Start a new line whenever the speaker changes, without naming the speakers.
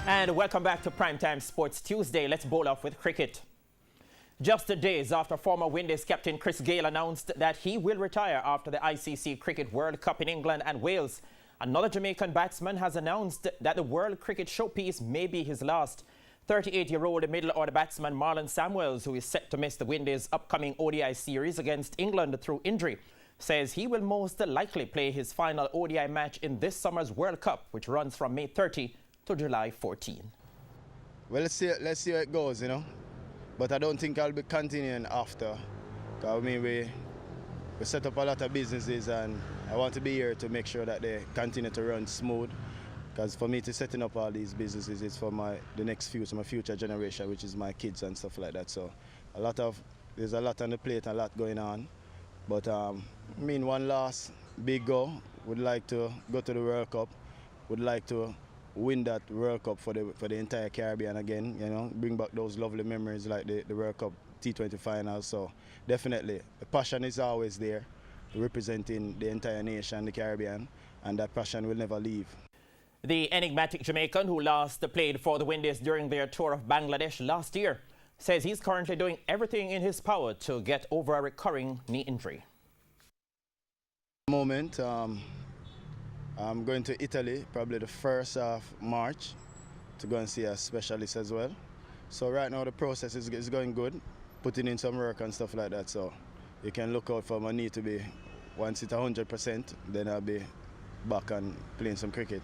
And welcome back to Primetime Sports Tuesday. Let's bowl off with cricket. Just days after former Windies captain Chris Gayle announced that he will retire after the ICC Cricket World Cup in England and Wales, another Jamaican batsman has announced that the World Cricket showpiece may be his last. 38-year-old middle-order batsman Marlon Samuels, who is set to miss the Windies' upcoming ODI series against England through injury, says he will most likely play his final ODI match in this summer's World Cup, which runs from May 30 to July 14.
Well, let's see how it goes, you know. But I don't think I'll be continuing after. I mean, we set up a lot of businesses, and I want to be here to make sure that they continue to run smooth. Because for me to setting up all these businesses is for the next future, my future generation, which is my kids and stuff like that. So there's a lot on the plate and a lot going on. But I mean, one last big goal. Would like to go to the World Cup. Would like to win that World Cup for the entire Caribbean again, you know, bring back those lovely memories like the World Cup T20 finals. So definitely, the passion is always there, representing the entire nation, the Caribbean, and that passion will never leave.
The enigmatic Jamaican, who last played for the Windies during their tour of Bangladesh last year, says he's currently doing everything in his power to get over a recurring knee injury.
At the moment, I'm going to Italy probably the 1st of March to go and see a specialist as well. So right now the process is going good, putting in some work and stuff like that. So you can look out for my knee to be, once it's 100%, then I'll be back and playing some cricket.